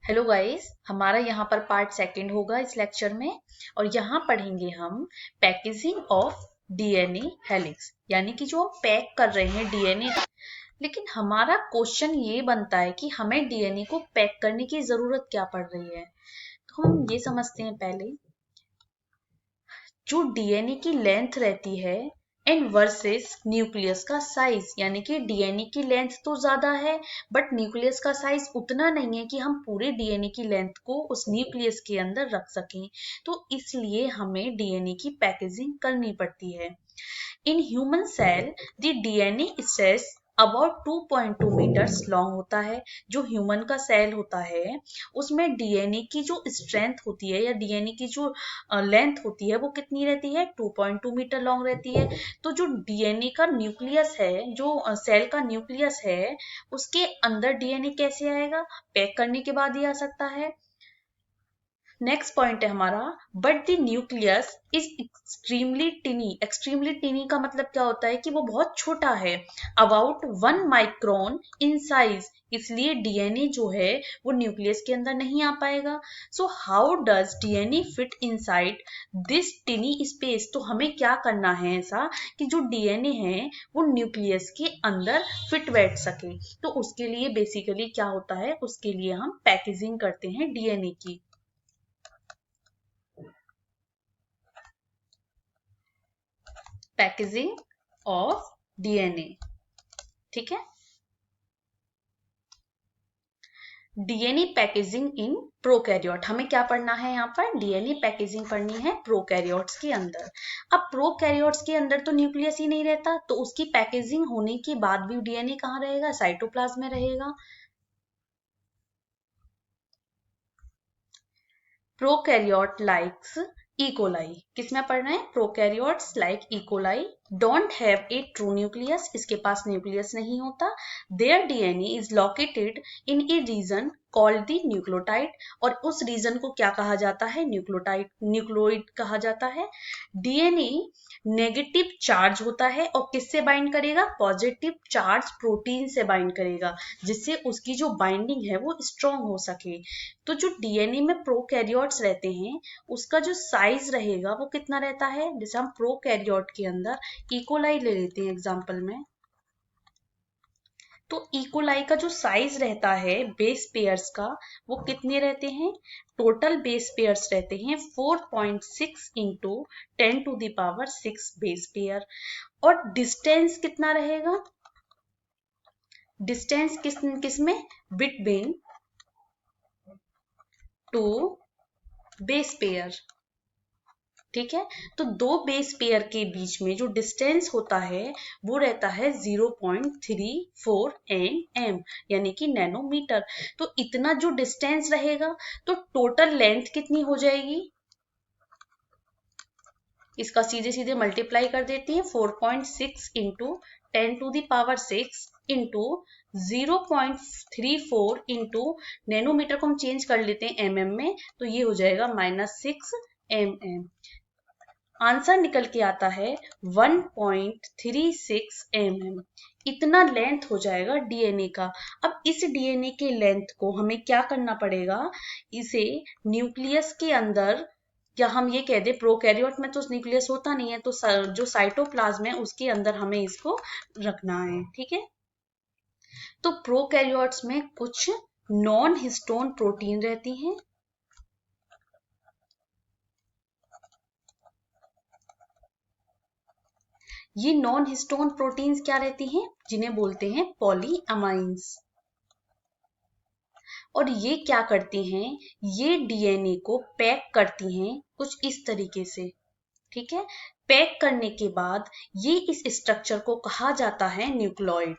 Hello guys, हमारा यहाँ पर पार्ट सेकंड होगा इस लेक्चर में। और यहाँ पढ़ेंगे हम पैकेजिंग ऑफ डीएनए हेलिक्स, यानी कि जो हम पैक कर रहे हैं डीएनए। लेकिन हमारा क्वेश्चन ये बनता है कि हमें डीएनए को पैक करने की जरूरत क्या पड़ रही है। तो हम ये समझते हैं पहले, जो डीएनए की लेंथ रहती है एंड वर्सेस न्यूक्लियस का साइज, यानी कि डीएनए की लेंथ तो ज्यादा है बट न्यूक्लियस का साइज उतना नहीं है कि हम पूरे डीएनए की लेंथ को उस न्यूक्लियस के अंदर रख सकें। तो इसलिए हमें डीएनए की पैकेजिंग करनी पड़ती है। In human cell the DNA stretches about 2.2 meters long होता है। जो ह्यूमन का सेल होता है उसमें डीएनए की जो स्ट्रेंथ होती है या डीएनए की जो लेंथ होती है वो कितनी रहती है, 2.2 मीटर लॉन्ग रहती है। तो जो डीएनए का न्यूक्लियस है, जो सेल का न्यूक्लियस है, उसके अंदर डीएनए कैसे आएगा, पैक करने के बाद ही आ सकता है। नेक्स्ट पॉइंट है हमारा, but the nucleus is extremely टिनी। Extremely टिनी का मतलब क्या होता है कि वो बहुत छोटा है, अबाउट 1 माइक्रोन इन साइज। इसलिए डीएनए जो है वो न्यूक्लियस के अंदर नहीं आ पाएगा। So how does DNA fit inside this टिनी space. तो हमें क्या करना है ऐसा कि जो डीएनए है वो न्यूक्लियस के अंदर फिट बैठ सके। तो उसके लिए बेसिकली क्या होता है, उसके लिए हम पैकेजिंग करते हैं डीएनए की। पैकेजिंग ऑफ डीएनए, ठीक है। डीएनए पैकेजिंग इन प्रोकैरियोट, हमें क्या पढ़ना है यहाँ पर, डीएनए पैकेजिंग पढ़नी है प्रोकैरियोट्स के अंदर। अब प्रोकैरियोट्स के अंदर तो न्यूक्लियस ही नहीं रहता, तो उसकी पैकेजिंग होने के बाद भी डीएनए कहाँ रहेगा, साइटोप्लाज्म में रहेगा। प्रोकैरियोट लाइक्स इकोलाई, किसमें पढ़ना है, prokaryotes like E coli don't have a true nucleus, इसके पास न्यूक्लियस नहीं होता। There DNA is located in A reason called the nucleotide, और उस रीजन को क्या कहा जाता है, न्यूक्लियोटाइड, न्यूक्लियोइड कहा जाता है। डीएनए नेगेटिव चार्ज होता है और किससे बाइंड करेगा, पॉजिटिव चार्ज प्रोटीन से बाइंड करेगा, जिससे उसकी जो बाइंडिंग है वो स्ट्रॉन्ग हो सके। तो जो डीएनए में प्रोकैरियोट्स रहते हैं उसका जो साइज रहेगा वो कितना रहता है, जैसे हम प्रोकैरियोट के अंदर इकोलाई ले लेते हैं एग्जांपल में, तो इकोलाई का जो साइज रहता है बेस पेयर्स का वो कितने रहते हैं, टोटल बेस पेयर्स रहते हैं 4.6 इंटू 10⁶ बेस पेयर। और डिस्टेंस कितना रहेगा, डिस्टेंस किस में, बिटवीन टू बेस पेयर, ठीक है। तो दो बेस पेयर के बीच में जो डिस्टेंस होता है वो रहता है 0.34 nm, यानी कि नैनोमीटर। तो इतना जो डिस्टेंस रहेगा तो टोटल लेंथ कितनी हो जाएगी, इसका सीधे सीधे मल्टीप्लाई कर देती है, 4.6 इंटू 10⁶ इंटू 0.34 इंटू नैनोमीटर को हम चेंज कर लेते हैं mm में, तो ये हो जाएगा -6 mm। आंसर निकल के आता है 1.36 mm। इतना लेंथ हो जाएगा डीएनए का। अब इस डीएनए के लेंथ को हमें क्या करना पड़ेगा, इसे न्यूक्लियस के अंदर, या हम ये कह दें प्रोकैरियोट में तो न्यूक्लियस होता नहीं है, तो जो साइटोप्लाज्म है उसके अंदर हमें इसको रखना है, ठीक है। तो प्रोकैरियोट्स में कुछ नॉन हिस्टोन प्रोटीन रहती हैं। ये नॉन हिस्टोन प्रोटीन्स क्या रहती हैं, जिन्हें बोलते हैं पॉलीअमाइंस। और ये क्या करती हैं, ये डीएनए को पैक करती हैं कुछ इस तरीके से, ठीक है। पैक करने के बाद ये इस स्ट्रक्चर को कहा जाता है न्यूक्लियोइड,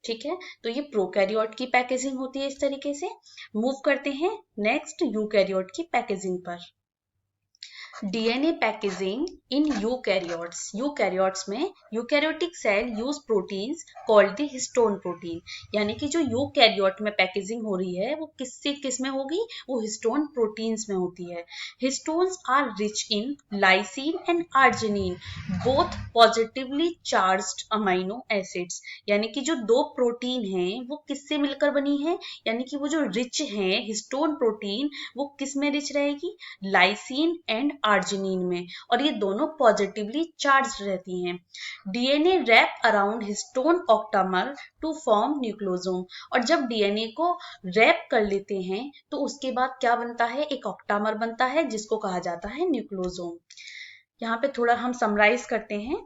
ठीक है। तो ये प्रोकैरियोट की पैकेजिंग होती है इस तरीके से। मूव करते हैं नेक्स्ट यूकैरियोट की पैकेजिंग पर। DNA packaging in eukaryotes. Eukaryotes में eukaryotic cell use proteins called the histone protein, यानी कि जो यूकैरियोट में पैकेजिंग हो रही है वो किस में होगी, वो हिस्टोन प्रोटीन्स में होती है। Histones are rich in lysine and arginine, both positively charged amino acids, यानी कि जो दो प्रोटीन हैं वो किससे मिलकर बनी है, यानी कि वो जो रिच है हिस्टोन प्रोटीन वो किस में रिच रहेगी, लाइसिन एंड आर्जिनिन में, और ये दोनों पॉजिटिवली चार्ज रहती हैं। DNA wrap around histone octamer to form nucleosome, और जब डीएनए को रैप कर लेते हैं तो उसके बाद क्या बनता है, एक ऑक्टामर बनता है जिसको कहा जाता है न्यूक्लोसोम। यहाँ पे थोड़ा हम समराइज करते हैं।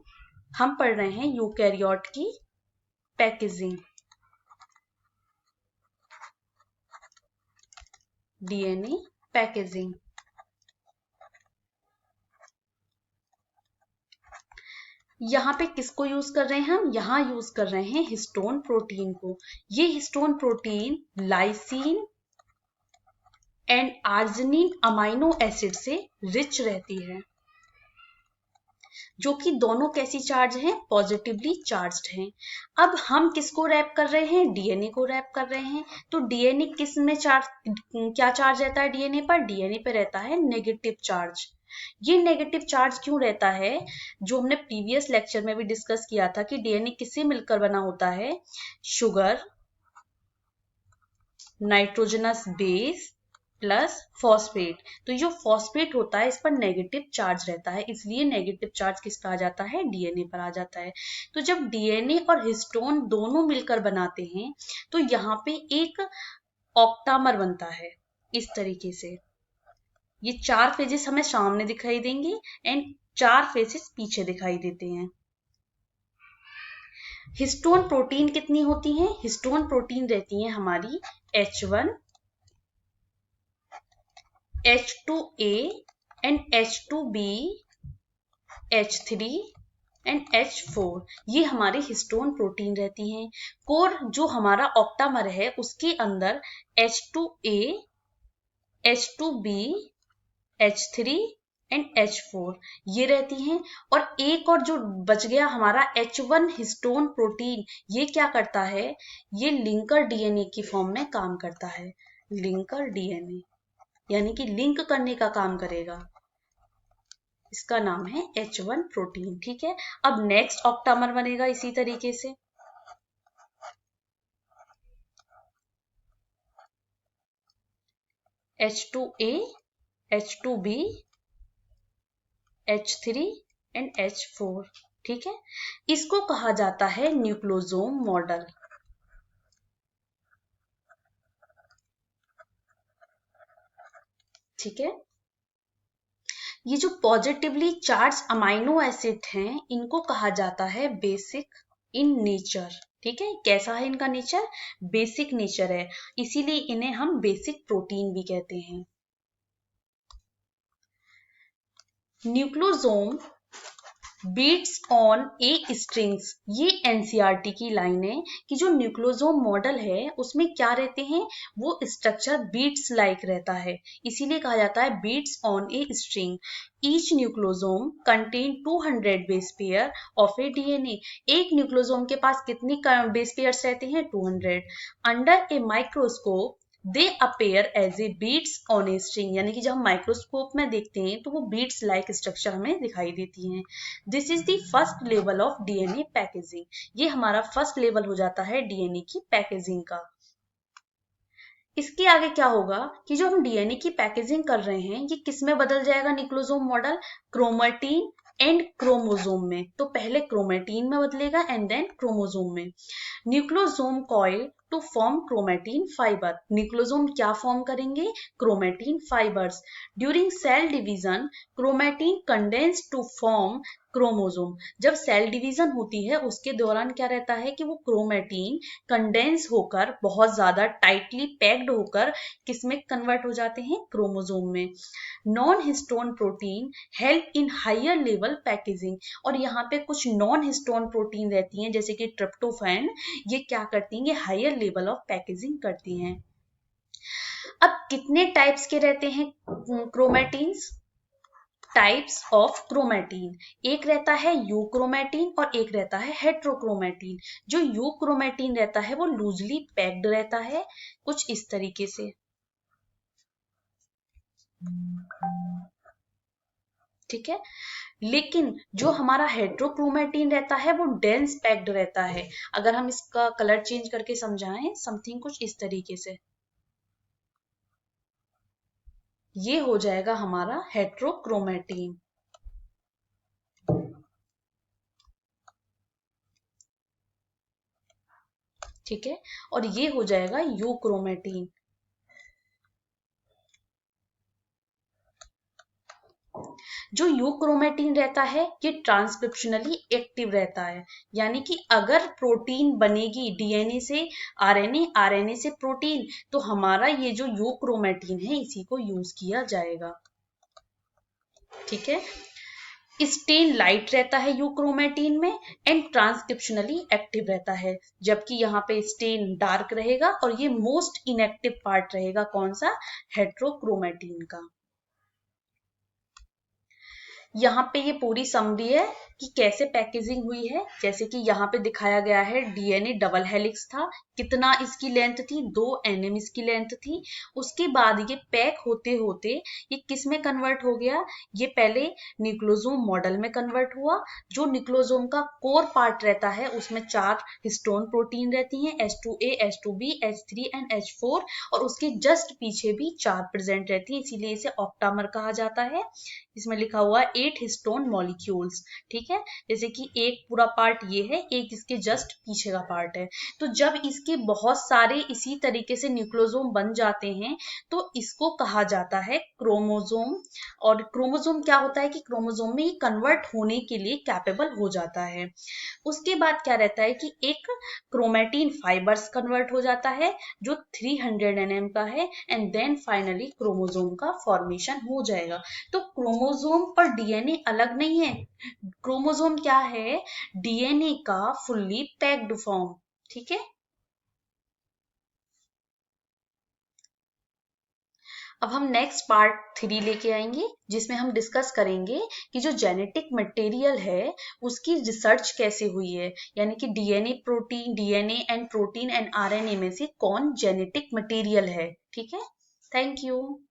हम पढ़ रहे हैं यूकैरियोट की पैकेजिंग, डीएनए पैकेजिंग। यहाँ पे किसको यूज कर रहे हैं हम, यहाँ यूज कर रहे हैं हिस्टोन प्रोटीन को। ये histone protein lysine and arginine amino acid से रिच रहती है, जो कि दोनों कैसी चार्ज हैं, पॉजिटिवली चार्ज्ड हैं। अब हम किसको रैप कर रहे हैं, डीएनए को रैप कर रहे हैं। तो डीएनए किस में चार्ज, क्या चार्ज रहता है डीएनए पर, डीएनए पे रहता है नेगेटिव चार्ज। ये नेगेटिव चार्ज क्यों रहता है, जो हमने प्रीवियस लेक्चर में भी डिस्कस किया था कि डीएनए किससे मिलकर बना होता है, sugar, nitrogenous base plus phosphate. तो जो फॉस्फेट होता है इस पर नेगेटिव चार्ज रहता है, इसलिए नेगेटिव चार्ज किस पर आ जाता है, डीएनए पर आ जाता है। तो जब डीएनए और हिस्टोन दोनों मिलकर बनाते हैं तो यहाँ पे एक ऑक्टामर बनता है इस तरीके से। ये 4 फेजेस हमें सामने दिखाई देंगे एंड 4 फेजेस पीछे दिखाई देते हैं। हिस्टोन प्रोटीन कितनी होती हैं, हिस्टोन प्रोटीन रहती हैं हमारी H1, H2A and H2B, H3 and H4, ये हमारे हिस्टोन प्रोटीन रहती हैं। कोर जो हमारा ऑक्टामर है उसके अंदर H2A, H2B, H3 and H4 ये रहती हैं। और एक और जो बच गया हमारा H1 हिस्टोन प्रोटीन, ये क्या करता है, ये लिंकर डीएनए की फॉर्म में काम करता है। लिंकर डीएनए यानी कि लिंक करने का काम करेगा, इसका नाम है H1 प्रोटीन। ठीक है, अब नेक्स्ट ऑक्टामर बनेगा इसी तरीके से। H2A, H2B, H3 and H4। ठीक है, इसको कहा जाता है न्यूक्लोसोम मॉडल। ठीक है, ये जो पॉजिटिवली चार्ज अमाइनो एसिड हैं इनको कहा जाता है बेसिक इन नेचर। ठीक है, कैसा है इनका नेचर, बेसिक नेचर है, इसीलिए इन्हें हम बेसिक प्रोटीन भी कहते हैं। न्यूक्लोसोम बीट्स ऑन ए स्ट्रिंग्स, ये एनसीईआरटी की लाइन है कि जो न्यूक्लोसोम मॉडल है उसमें क्या रहते हैं, वो स्ट्रक्चर बीट्स लाइक रहता है, इसीलिए कहा जाता है beads on a string. Each nucleosome contain 200 base pair of a DNA, एक न्यूक्लोसोम के पास कितनी बेस पेयर्स रहते हैं, 200। Under a microscope they appear as a beads on a string, यानी कि जब हम माइक्रोस्कोप में देखते हैं तो वो बीट्स लाइक स्ट्रक्चर हमें दिखाई देती हैं। This is the first level of DNA packaging, ये हमारा फर्स्ट लेवल हो जाता है डीएनए की पैकेजिंग का। इसके आगे क्या होगा कि जो हम डीएनए की पैकेजिंग कर रहे हैं ये किस में बदल जाएगा न्यूक्लोसोम मॉडल, क्रोमेटिन एंड क्रोमोसोम में। तो पहले क्रोमेटिन में बदलेगा एंड देन क्रोमोसोम में। Nucleosome coil to form chromatin fiber, nucleosome क्या फॉर्म करेंगे, chromatin fibers. During cell division chromatin condense to form chromosome, जब सेल डिवीजन होती है उसके दौरान क्या रहता है कि वो क्रोमेटिन कंडेंस होकर बहुत ज्यादा टाइटली पैक्ड होकर किसमें कन्वर्ट हो जाते हैं, क्रोमोसोम में। Non histone protein help in higher level packaging, और यहाँ पे कुछ नॉन हिस्टोन प्रोटीन रहती हैं जैसे कि ट्रिप्टोफैन, ये क्या करती हैं, ये हायर लेवल ऑफ पैकेजिंग करती हैं। अब कितने टाइप्स के रहते हैं क्रोमेटिन्स, टाइप्स ऑफ क्रोमेटिन, एक रहता है यूक्रोमेटिन और एक रहता है हेट्रोक्रोमेटिन। जो यूक्रोमेटिन रहता है वो लूजली पैक्ड रहता है कुछ इस तरीके से, ठीक है। लेकिन जो हमारा हेट्रोक्रोमेटिन रहता है वो डेंस पैक्ड रहता है। अगर हम इसका कलर चेंज करके समझाएं, समथिंग कुछ इस तरीके से, ये हो जाएगा हमारा हेट्रोक्रोमेटिन, ठीक है। और ये हो जाएगा यूक्रोमेटिन। जो यूक्रोमेटिन रहता है ये ट्रांसक्रिप्शनली एक्टिव रहता है, यानी कि अगर प्रोटीन बनेगी डीएनए से आरएनए, आरएनए से प्रोटीन, तो हमारा ये जो यूक्रोमेटिन है इसी को यूज किया जाएगा, ठीक है। स्टेन लाइट रहता है यूक्रोमेटिन में एंड ट्रांसक्रिप्शनली एक्टिव रहता है, जबकि यहाँ पे स्टेन डार्क रहेगा और ये मोस्ट इनएक्टिव पार्ट रहेगा कौन सा, हेट्रोक्रोमेटिन का। यहाँ पे ये पूरी समरी है कि कैसे पैकेजिंग हुई है। जैसे कि यहाँ पे दिखाया गया है डीएनए डबल हेलिक्स था, कितना इसकी लेंथ थी, 2 nm इसकी लेंथ थी। उसके बाद ये पैक होते होते ये किस में कन्वर्ट हो गया, ये पहले न्यूक्लोसोम मॉडल में कन्वर्ट हुआ। जो न्यूक्लोसोम का कोर पार्ट रहता है उसमें 4 हिस्टोन प्रोटीन रहती हैं, H2A, H2B, H3 and H4, और उसके जस्ट पीछे भी 4 प्रेजेंट रहती है, इसीलिए इसे ऑक्टामर कहा जाता है। इसमें लिखा हुआ 8 हिस्टोन मॉलिक्यूल्स, ठीक है। जैसे कि एक पूरा पार्ट ये है, एक इसके जस्ट पीछे का पार्ट है। तो जब इसके बहुत सारे इसी तरीके से न्यूक्लोसोम बन जाते हैं तो इसको कहा जाता है क्रोमोसोम। और क्रोमोसोम क्या होता है कि क्रोमोसोम में ये कन्वर्ट होने के लिए कैपेबल हो जाता है। उसके बाद क्या रहता है कि एक क्रोमेटिन फाइबर्स कन्वर्ट हो जाता है जो 300 nm का है, एंड देन फाइनली क्रोमोसोम का फॉर्मेशन हो जाएगा। तो क्रोमोसोम पर डीएनए अलग नहीं है, क्रोमोसोम क्या है, डीएनए का फुल्ली पैक्ड फॉर्म, ठीक है। अब हम नेक्स्ट पार्ट 3 लेके आएंगे जिसमें हम डिस्कस करेंगे कि जो जेनेटिक मटेरियल है उसकी रिसर्च कैसे हुई है, यानी कि DNA and protein and RNA में से कौन जेनेटिक मटेरियल है, ठीक है। Thank you.